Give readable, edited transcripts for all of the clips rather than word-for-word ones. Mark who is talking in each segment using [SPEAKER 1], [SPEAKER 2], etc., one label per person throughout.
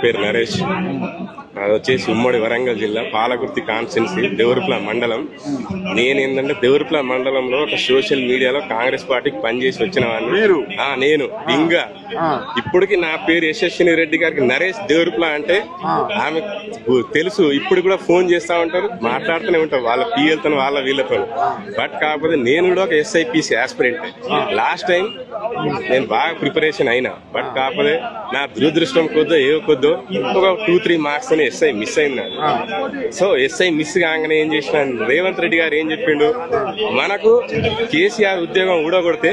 [SPEAKER 1] పేరు నరేష్. అది వచ్చేసి ఉమ్మడి వరంగల్ జిల్లా పాలకుర్తి కాన్స్టిట్యున్సీ దేవరపల్లి మండలం. నేనేంటంటే దేవరపల్లి మండలంలో ఒక సోషల్ మీడియాలో కాంగ్రెస్ పార్టీకి పనిచేసి వచ్చిన వాడిని. నేను ఇంకా ఇప్పటికి నా పేరు యశస్విని రెడ్డి గారికి నరేష్ దేవరపల్లి అంటే ఆమె తెలుసు. ఇప్పుడు కూడా ఫోన్ చేస్తా ఉంటారు, మాట్లాడుతూనే ఉంటారు వాళ్ళ పిఎల్తో వాళ్ళ వీళ్ళతో. బట్ కాకపోతే నేను కూడా ఒక SIPC ఆస్పిరెంట్. లాస్ట్ టైం నేను బాగా ప్రిపరేషన్ అయినా, బట్ కాకపోతే నా దురదృష్టం కొద్దో కొద్దో ఒక 2-3 మార్క్స్ అని SI మిస్ అయింది. సో SI మిస్ కాగానే ఏం చేసిన, రేవంత్ రెడ్డి గారు ఏం చెప్పిండు, మనకు కేసీఆర్ ఉద్యోగం ఊడగొడితే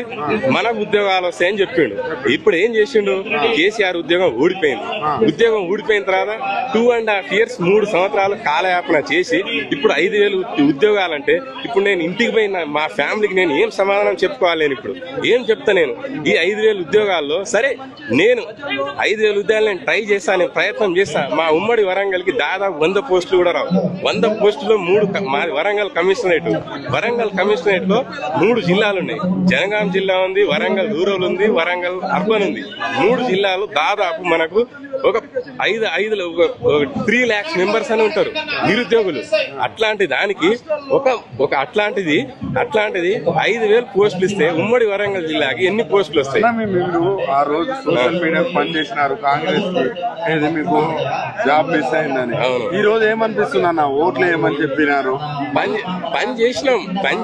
[SPEAKER 1] మనకు ఉద్యోగాలు వస్తాయని చెప్పిండు. ఇప్పుడు ఏం చేసిండు, కేసీఆర్ ఉద్యోగం ఊడిపోయింది. ఉద్యోగం ఊడిపోయిన తర్వాత 2.5 years 3 సంవత్సరాలు కాలయాపన చేసి ఇప్పుడు 5,000 ఉద్యోగాలంటే ఇప్పుడు నేను ఇంటికి పోయిన మా ఫ్యామిలీకి నేను ఏం సమాధానం చెప్పుకోవాలి? నేను ఇప్పుడు ఏం చెప్తా? నేను ఈ 5,000 ఉద్యోగాల్లో సరే నేను 5,000 ఉద్యోగాలు నేను ట్రై చేస్తాను, నేను ప్రయత్నం చేస్తా. మా ఉమ్మడి వరంగల్ కి దాదాపు 100 పోస్టులు కూడా రావు. 100 పోస్టులో 3 మా వరంగల్ కమిషనరేట్ లో 3 జిల్లాలు ఉన్నాయి. జనగాం జిల్లా ఉంది, వరంగల్ రూరల్ ఉంది, వరంగల్ అర్బన్ ఉంది. 3 జిల్లాలు దాదాపు మనకు ఒక 3 lakhs మెంబర్స్ అని ఉంటారు నిరుద్యోగులు. అట్లాంటి దానికి ఒక అట్లాంటిది 5,000 పోస్టులు ఇస్తే ఉమ్మడి వరంగల్ జిల్లాకి ఎన్ని పోస్టులు వస్తాయి?
[SPEAKER 2] మీరు ఆ రోజు సోషల్ మీడియా పని చేసినారు కాంగ్రెస్ కి, మీకు జాబ్ మిస్ అయిందని. ఈ రోజు ఏమనిపిస్తుంది అన్న, ఓట్లు ఏమని చెప్పినారు?
[SPEAKER 1] పని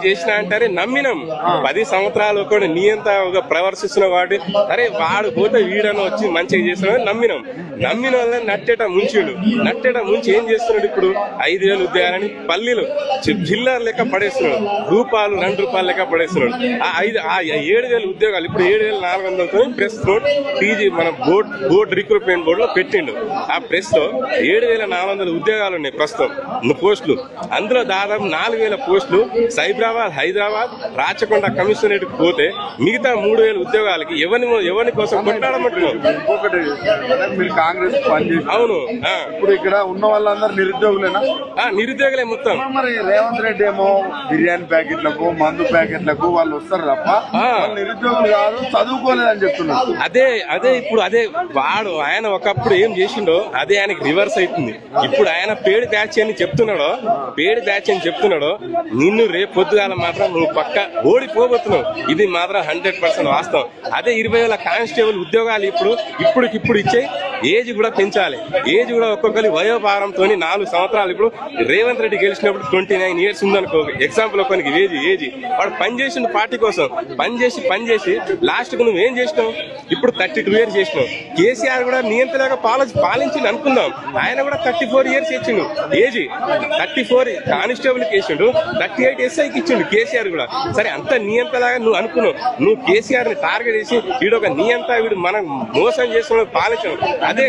[SPEAKER 1] చేసినా అంటారే నమ్మినాం. 10 సంవత్సరాలు ఒక నియంత ఒక ప్రవర్తిస్తున్న వాటి అరే వాడు పోతే వీడని వచ్చి మంచిగా చేస్తున్నాడు నమ్మిన వాళ్ళని నట్టేట ముంచి ఏం చేస్తున్నాడు? ఇప్పుడు 5,000 ఉద్యోగాలని పల్లీలు జిల్లాల లెక్క పడేస్తున్నాడు, రూపాయలు 2 రూపాయల లెక్క పడేస్తున్నాడు. ఆ 7,000 ఉద్యోగాలు ఇప్పుడు 7,400తో ప్రెస్ నోట్ టీజీ మన బోర్డు రిక్రూట్మెంట్ బోర్డు లో పెట్టిండు. ఆ ప్రెస్ లో 7,400 ఉద్యోగాలు ఉన్నాయి ప్రస్తుతం పోస్టులు. అందులో దాదాపు 4,000 పోస్టులు సైబరాబాద్, హైదరాబాద్, రాచకొండ కమిషనరేట్ పోతే మిగతా 3,000 ఉద్యోగాలకి ఎవరిని కోసం కొట్టాడమంటున్నాం.
[SPEAKER 2] ఇంకొకటి మీరు కాంగ్రెస్ పని, అవును, ఇప్పుడు ఇక్కడ ఉన్న వాళ్ళందరూ నిరుద్యోగులే మొత్తం. మరి రేవంత్ రెడ్డి ఏమో బిర్యానీ ప్యాకెట్లకు, మందు ప్యాకెట్లకు వాళ్ళు వస్తారు తప్ప నిరుద్యోగులు కాదు, చదువుకోలేదని చెప్తున్నారు.
[SPEAKER 1] అదే ఇప్పుడు వాడు ఆయన ఒకప్పుడు ఏం చేసిండో అదే ఆయనకి రివర్స్ అవుతుంది. ఇప్పుడు ఆయన పేడ్ బ్యాచ్ అని చెప్తున్నాడో నిన్ను రేపు పొద్దుగాల మాత్రం నువ్వు పక్క ఓడిపోబోతున్నావు. ఇది మాత్రం 100% వాస్తవం. అదే 20,000 కానిస్టేబుల్ ఉద్యోగాలు ఇప్పుడు ఇచ్చే ఏజ్ కూడా పెంచాలి. ఏజ్ కూడా ఒక్కొక్కరి వయోభారంతో 4 సంవత్సరాలు. ఇప్పుడు రేవంత్ రెడ్డి గెలిచినప్పుడు 29 years ఉందనుకో, ఎగ్జాంపుల్ ఒక్కరికి ఏజ్ వాడు పనిచేసిన పార్టీ కోసం పనిచేసి లాస్ట్ కు నువ్వేం చేసినావు? ఇప్పుడు 32 years చేసినావు. కేసీఆర్ కూడా నియంత్రణ పాలించింది అనుకుందాం. ఆయన కూడా 34 years ఇచ్చిండు ఏజ్. 34 కానిస్టేబుల్ కి ఇచ్చిండు, 38 SIకి ఇచ్చిండు కేసీఆర్ కూడా. సరే అంత నియంత్రణగా నువ్వు అనుకున్నావు. నువ్వు కేసీఆర్ ని టార్గెట్ చేసి వీడొక నియంత, వీడు మనం మోసం చేస్తున్నాడు పాలించాడు. అదే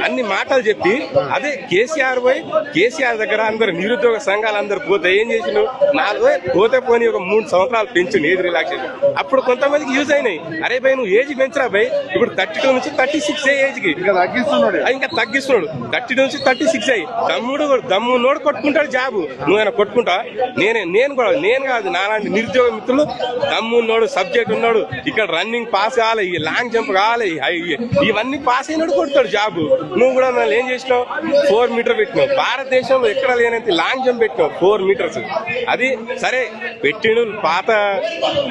[SPEAKER 1] అన్ని మాటలు చెప్పి అదే కేసీఆర్ దగ్గర అందరు నిరుద్యోగ సంఘాలు అందరు పోతే ఏం చేసిండు? 4 పోతే పోనీ ఒక 3 సంవత్సరాలు పెంచిండు ఏజ్ రిలాక్సేషన్. అప్పుడు కొంతమందికి యూజ్ అయినాయి. అరే భయ్ నువ్వు ఏజ్ పెంచరా భయ్, ఇప్పుడు 32 నుంచి 36 ఏజ్ కి ఇంకా తగ్గిస్తున్నాడు. 32 నుంచి 36 అయ్యి దమ్మునోడు కొట్టుకుంటాడు జాబు. నువ్వైనా కొట్టుకుంటా? నేను కాదు, నాలాంటి నిరుద్యోగ మిత్రులు దమ్మున్నోడు, సబ్జెక్ట్ ఉన్నాడు, ఇక్కడ రన్నింగ్ పాస్ కావాలి, లాంగ్ జంప్ కావాలి, ఇవన్నీ పాస్ అయినాడు కొడతాడు జాబు. నువ్వు కూడా మళ్ళీ ఏం చేసినావు? 4 meter పెట్టినావు. భారతదేశంలో ఎక్కడ లేనంత లాంగ్ జంప్ పెట్టినావు 4 meters. అది సరే పెట్టిండు, పాత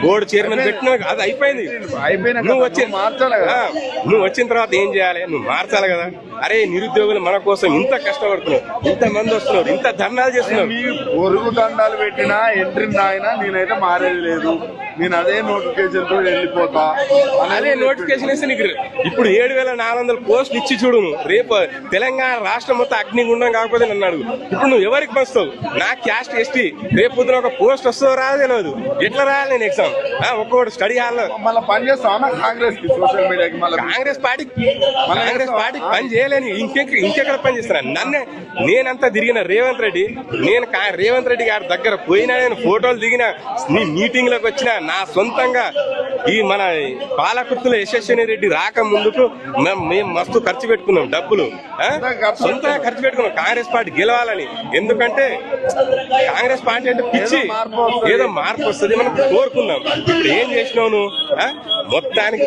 [SPEAKER 1] బోర్డు చైర్మన్ పెట్టినావు, అది అయిపోయింది. నువ్వు వచ్చిన తర్వాత ఏం చేయాలి? నువ్వు మార్చాలి కదా. అరే నిరుద్యోగులు మన కోసం ఇంత కష్టపడుతున్నారు, ఇంత మంది వస్తున్నారు, ఇంత ధర్నాలు చేస్తున్నారు.
[SPEAKER 2] పొరుగు దండాలు పెట్టినా ఎంట్రీ అయినా నేనైతే మారేది లేదు. నేను అదే నోటిఫికేషన్ తో వెళ్ళిపోతా.
[SPEAKER 1] అదే నోటిఫికేషన్ ఇస్తే నీకు ఇప్పుడు 7,400 పోస్టులు ఇచ్చి చూడు. రేపు తెలంగాణ రాష్ట్రం మొత్తం అగ్నిగుండం కాకపోతే నన్ను అడుగు. ఇప్పుడు నువ్వు ఎవరికి వస్తావు? నా క్యాస్ట్ ST. రేపు పొద్దున ఒక పోస్ట్ వస్తుందో రాదో తెలియదు. ఎట్లా రాయాలి నేను ఎగ్జామ్? ఒక్కొక్కటి స్టడీ హాల్లో
[SPEAKER 2] మళ్ళీ పని చేస్తావా? కాంగ్రెస్ మీడియాకి
[SPEAKER 1] కాంగ్రెస్ పార్టీకి పని చేయలేని ఇంకెక్కడ పని చేస్తున్నా? నేనంతా తిరిగిన రేవంత్ రెడ్డి గారి దగ్గర పోయినా, నేను ఫోటోలు దిగిన, నీ మీటింగ్ లోకి వచ్చిన, నా సొంతంగా ఈ మన పాలకుర్తిలో యశస్విని రెడ్డి రాక ముందుకు మేము మస్తు ఖర్చు పెట్టుకున్నాం డబ్బులు, సొంతంగా ఖర్చు పెట్టుకున్నాం కాంగ్రెస్ పార్టీ గెలవాలని. ఎందుకంటే కాంగ్రెస్ పార్టీ అంటే పిచ్చి, ఏదో మార్పు వస్తుంది మనం కోరుకున్నాం. ఇప్పుడు ఏం చేసినావు నువ్వు? మొత్తానికి